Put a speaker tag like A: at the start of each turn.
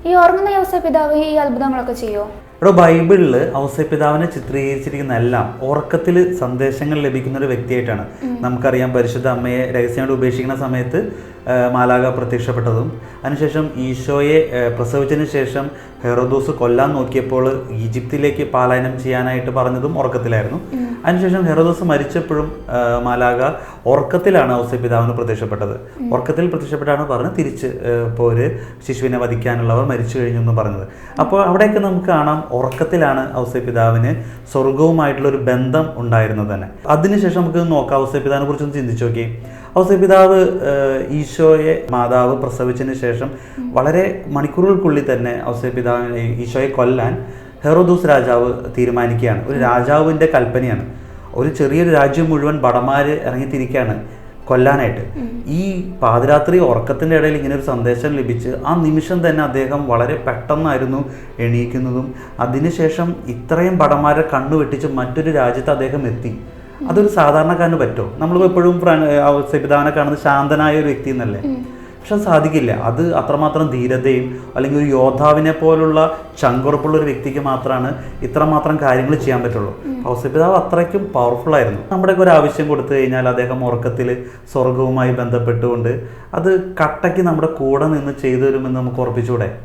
A: ഈ ഉറങ്ങുന്ന ഔസേപ്പിതാവ് ഈ അത്ഭുതങ്ങളൊക്കെ ചെയ്യോ?
B: ഇവിടെ ബൈബിളിൽ ഔസേപ്പിതാവിനെ ചിത്രീകരിച്ചിരിക്കുന്ന എല്ലാം ഉറക്കത്തിൽ സന്ദേശങ്ങൾ ലഭിക്കുന്ന ഒരു വ്യക്തിയായിട്ടാണ്. നമുക്കറിയാം, പരിശുദ്ധ അമ്മയെ രഹസ്യമായിട്ട് ഉപേക്ഷിക്കുന്ന സമയത്ത് മാലാഖ പ്രത്യക്ഷപ്പെട്ടതും, അതിനുശേഷം ഈശോയെ പ്രസവിച്ചതിന് ശേഷം ഹെറോദോസ് കൊല്ലാൻ നോക്കിയപ്പോൾ ഈജിപ്തിലേക്ക് പലായനം ചെയ്യാനായിട്ട് പറഞ്ഞതും ഉറക്കത്തിലായിരുന്നു. അതിനുശേഷം ഹെറോദോസ് മരിച്ചപ്പോഴും മാലാഖ ഉറക്കത്തിലാണ് ഔസേപ്പിതാവിന് പ്രത്യക്ഷപ്പെട്ടത്. ഉറക്കത്തിൽ പ്രത്യക്ഷപ്പെട്ടാണ് പറഞ്ഞത് തിരിച്ച് ഇപ്പോൾ ഒരു ശിശുവിനെ വധിക്കാനുള്ളവർ മരിച്ചു കഴിഞ്ഞു എന്ന് പറഞ്ഞത്. അപ്പോൾ അവിടെയൊക്കെ നമുക്ക് കാണാം, ഉറക്കത്തിലാണ് ഔസേപ്പിതാവിന് സ്വർഗവുമായിട്ടുള്ളൊരു ബന്ധം ഉണ്ടായിരുന്നത് തന്നെ. അതിനുശേഷം നമുക്ക് നോക്കാം, ഔസേപ്പിതാവിനെ കുറിച്ചൊന്ന് ചിന്തിച്ചു നോക്കി. ഔസേപ്പിതാവ് ഈശോയെ മാതാവ് പ്രസവിച്ചതിന് ശേഷം വളരെ മണിക്കൂറുകൾക്കുള്ളിൽ തന്നെ ഔസേപ്പിതാവിനെ ഈശോയെ കൊല്ലാൻ ഹെറോദോസ് രാജാവ് തീരുമാനിക്കുകയാണ്. ഒരു രാജാവിൻ്റെ കൽപ്പനയാണ്. ഒരു ചെറിയൊരു രാജ്യം മുഴുവൻ ഭടന്മാർ ഇറങ്ങിത്തിരിക്കുകയാണ് കൊല്ലാനായിട്ട്. ഈ പാതിരാത്രി ഉറക്കത്തിൻ്റെ ഇടയിൽ ഇങ്ങനെ ഒരു സന്ദേശം ലഭിച്ച് ആ നിമിഷം തന്നെ അദ്ദേഹം വളരെ പെട്ടെന്നായിരുന്നു എണീക്കുന്നതും. അതിനുശേഷം ഇത്രയും ഭടന്മാരെ കണ്ണുവെട്ടിച്ച് മറ്റൊരു രാജ്യത്ത് അദ്ദേഹം എത്തി. അതൊരു സാധാരണക്കാരന് പറ്റുമോ? നമ്മൾ എപ്പോഴും ഔസേപ്പിതാവിനെ കാണുന്നത് ശാന്തനായ ഒരു വ്യക്തി എന്നല്ലേ, പക്ഷെ അത് സാധിക്കില്ല. അത് അത്രമാത്രം ധീരതയും അല്ലെങ്കിൽ ഒരു യോദ്ധാവിനെ പോലുള്ള ചങ്കുറപ്പുള്ള ഒരു വ്യക്തിക്ക് മാത്രമാണ് ഇത്രമാത്രം കാര്യങ്ങൾ ചെയ്യാൻ പറ്റുള്ളൂ. ഔസേപ്പിതാവ് അത്രയ്ക്കും പവർഫുള്ളായിരുന്നു. നമ്മുടെയൊക്കെ ഒരു ആവശ്യം കൊടുത്തു കഴിഞ്ഞാൽ അദ്ദേഹം ഉറക്കത്തിൽ സ്വർഗവുമായി ബന്ധപ്പെട്ടുകൊണ്ട് അത് കട്ടയ്ക്ക് നമ്മുടെ കൂടെ നിന്ന് ചെയ്തു തരുമെന്ന് നമുക്ക് ഉറപ്പിച്ചുകൂടെ?